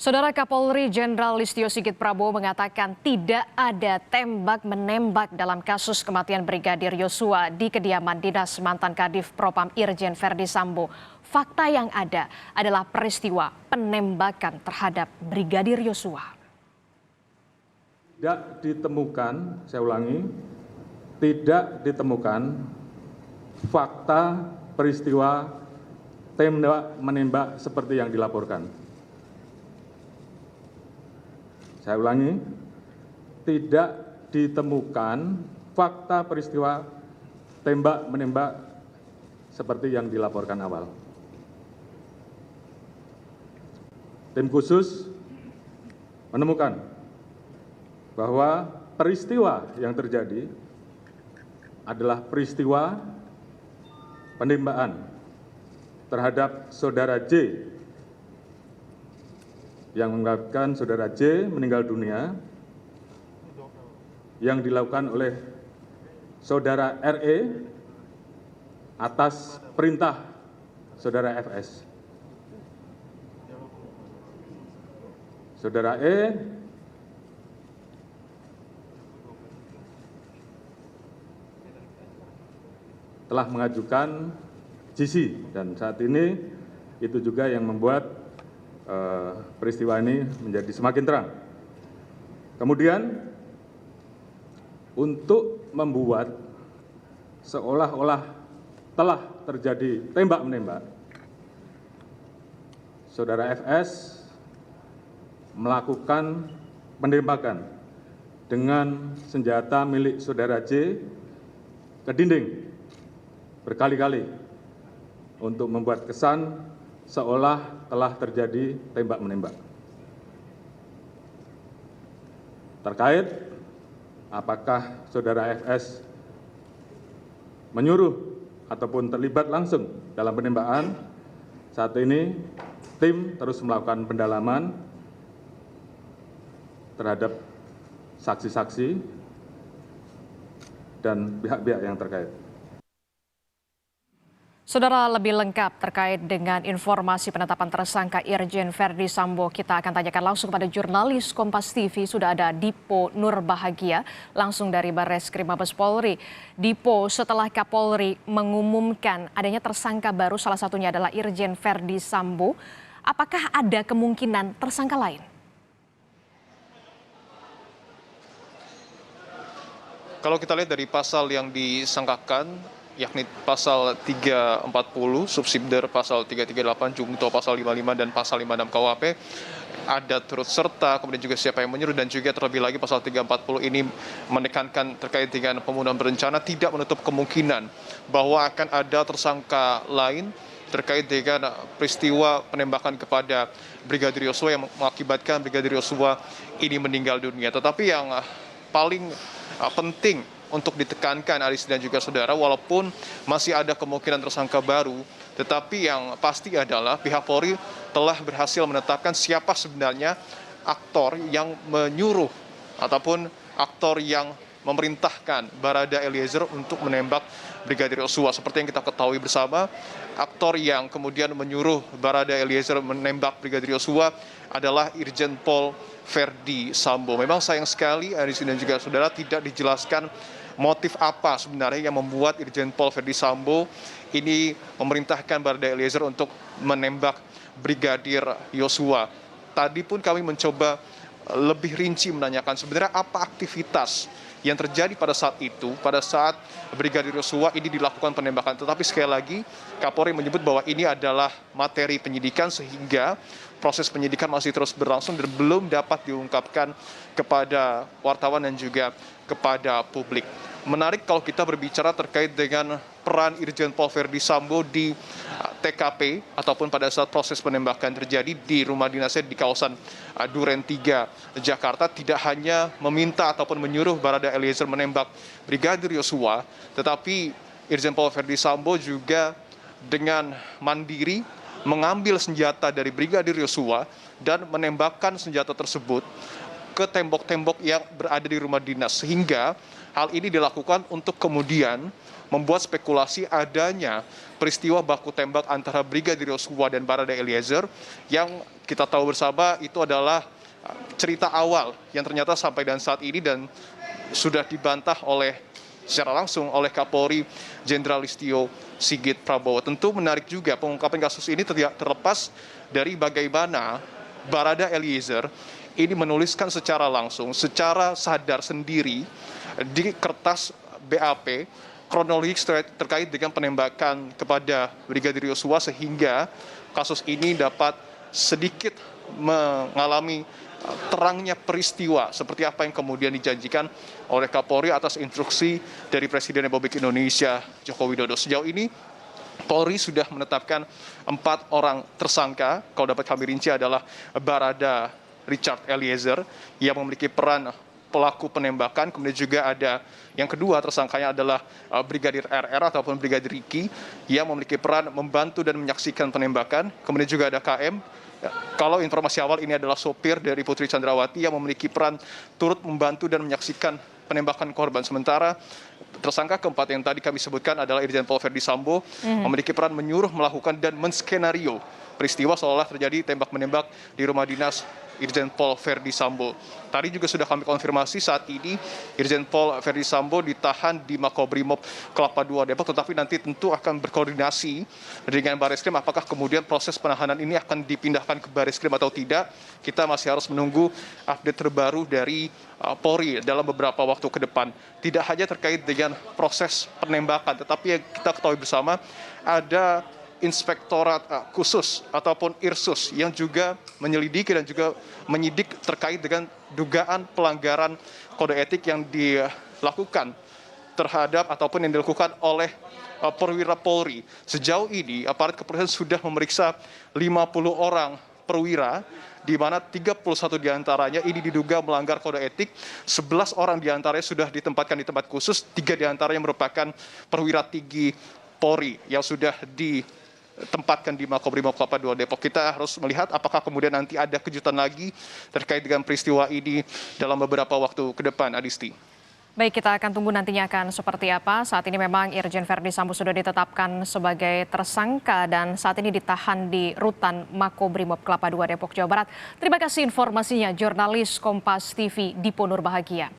Saudara Kapolri Jenderal Listio Sigit Prabowo mengatakan tidak ada tembak-menembak dalam kasus kematian Brigadir Yosua di kediaman dinas mantan Kadif Propam Irjen Verdi Sambo. Fakta yang ada adalah peristiwa penembakan terhadap Brigadir Yosua. Tidak ditemukan, saya ulangi, tidak ditemukan fakta peristiwa tembak-menembak seperti yang dilaporkan. Saya ulangi, tidak ditemukan fakta peristiwa tembak-menembak seperti yang dilaporkan awal. Tim khusus menemukan bahwa peristiwa yang terjadi adalah peristiwa penembakan terhadap saudara J yang mengakibatkan saudara J meninggal dunia yang dilakukan oleh saudara RE atas perintah saudara FS. Saudara E telah mengajukan GC dan saat ini itu juga yang membuat peristiwa ini menjadi semakin terang. Kemudian untuk membuat seolah-olah telah terjadi tembak-menembak, saudara FS melakukan penembakan dengan senjata milik saudara J ke dinding berkali-kali untuk membuat kesan seolah telah terjadi tembak-menembak. Terkait apakah saudara FS menyuruh ataupun terlibat langsung dalam penembakan, saat ini tim terus melakukan pendalaman terhadap saksi-saksi dan pihak-pihak yang terkait. Saudara, lebih lengkap terkait dengan informasi penetapan tersangka Irjen Verdi Sambo, kita akan tanyakan langsung kepada jurnalis Kompas TV. Sudah ada Dipo Nurbahagia langsung dari Barreskrim Mabes Polri. Dipo, setelah Kapolri mengumumkan adanya tersangka baru, salah satunya adalah Irjen Verdi Sambo, apakah ada kemungkinan tersangka lain? Kalau kita lihat dari pasal yang disangkakan, yakni pasal 340, subsidiar pasal 338, jungto pasal 55 dan pasal 56 KUHP, ada turut serta, kemudian juga siapa yang menyuruh, dan juga terlebih lagi pasal 340 ini menekankan terkait dengan pembunuhan berencana, tidak menutup kemungkinan bahwa akan ada tersangka lain terkait dengan peristiwa penembakan kepada Brigadir Yosua yang mengakibatkan Brigadir Yosua ini meninggal dunia. Tetapi yang paling penting untuk ditekankan, Aris dan juga saudara, walaupun masih ada kemungkinan tersangka baru, tetapi yang pasti adalah pihak Polri telah berhasil menetapkan siapa sebenarnya aktor yang menyuruh ataupun aktor yang memerintahkan Barada Eliezer untuk menembak Brigadir Yosua. Seperti yang kita ketahui bersama, aktor yang kemudian menyuruh Barada Eliezer menembak Brigadir Yosua adalah Irjen Pol Verdi Sambo. Memang sayang sekali, Aris dan juga saudara, tidak dijelaskan motif apa sebenarnya yang membuat Irjen Pol Verdi Sambo ini memerintahkan Barada Eliezer untuk menembak Brigadir Yosua. Tadi pun kami mencoba lebih rinci menanyakan sebenarnya apa aktivitas yang terjadi pada saat itu, pada saat Brigadir Yosua ini dilakukan penembakan. Tetapi sekali lagi, Kapolri menyebut bahwa ini adalah materi penyidikan sehingga proses penyidikan masih terus berlangsung dan belum dapat diungkapkan kepada wartawan dan juga kepada publik. Menarik kalau kita berbicara terkait dengan peran Irjen Pol Verdi Sambo di TKP ataupun pada saat proses penembakan terjadi di rumah dinasnya di kawasan Duren 3, Jakarta, tidak hanya meminta ataupun menyuruh Barada Eliezer menembak Brigadir Yosua, tetapi Irjen Pol Verdi Sambo juga dengan mandiri mengambil senjata dari Brigadir Yosua dan menembakkan senjata tersebut ke tembok-tembok yang berada di rumah dinas, sehingga hal ini dilakukan untuk kemudian membuat spekulasi adanya peristiwa baku tembak antara Brigadir Yosua dan Barada Eliezer yang kita tahu bersama itu adalah cerita awal yang ternyata sampai dan saat ini dan sudah dibantah secara langsung oleh Kapolri Jenderal Listio Sigit Prabowo. Tentu menarik juga pengungkapan kasus ini terlepas dari bagaimana Barada Eliezer ini menuliskan secara langsung, secara sadar sendiri di kertas BAP kronologis terkait dengan penembakan kepada Brigadir Yosua sehingga kasus ini dapat sedikit mengalami terangnya peristiwa seperti apa yang kemudian dijanjikan oleh Kapolri atas instruksi dari Presiden Republik Indonesia Joko Widodo. Sejauh ini Polri sudah menetapkan 4 orang tersangka. Kalau dapat kami rinci adalah Barada Richard Eliezer yang memiliki peran pelaku penembakan. Kemudian juga ada yang kedua tersangkanya adalah Brigadir RR ataupun Brigadir Riki yang memiliki peran membantu dan menyaksikan penembakan. Kemudian juga ada KM. Kalau informasi awal ini adalah sopir dari Putri Chandrawati yang memiliki peran turut membantu dan menyaksikan penembakan korban. Sementara tersangka keempat yang tadi kami sebutkan adalah Irjen Pol Verdi Sambo memiliki peran menyuruh, melakukan dan menskenario peristiwa seolah terjadi tembak-menembak di rumah dinas Irjen Pol Verdi Sambo. Tadi juga sudah kami konfirmasi saat ini Irjen Pol Verdi Sambo ditahan di Makobrimob Kelapa II Depok, tetapi nanti tentu akan berkoordinasi dengan Barreskrim apakah kemudian proses penahanan ini akan dipindahkan ke Barreskrim atau tidak. Kita masih harus menunggu update terbaru dari Polri dalam beberapa waktu ke depan. Tidak hanya terkait dengan proses penembakan, tetapi yang kita ketahui bersama ada Inspektorat Khusus ataupun IRSUS yang juga menyelidiki dan juga menyidik terkait dengan dugaan pelanggaran kode etik yang dilakukan terhadap ataupun yang dilakukan oleh perwira Polri. Sejauh ini aparat kepolisian sudah memeriksa 50 orang perwira di mana 31 diantaranya ini diduga melanggar kode etik, 11 orang diantaranya sudah ditempatkan di tempat khusus, 3 diantaranya merupakan perwira tinggi Polri yang sudah ditempatkan di Makobrimob Kelapa II Depok. Kita harus melihat apakah kemudian nanti ada kejutan lagi terkait dengan peristiwa ini dalam beberapa waktu ke depan, Adisti. Baik, kita akan tunggu nantinya akan seperti apa. Saat ini memang Irjen Verdi Sambo sudah ditetapkan sebagai tersangka dan saat ini ditahan di rutan Makobrimob Kelapa II Depok, Jawa Barat. Terima kasih informasinya, jurnalis Kompas TV Dipo Nurbahagia.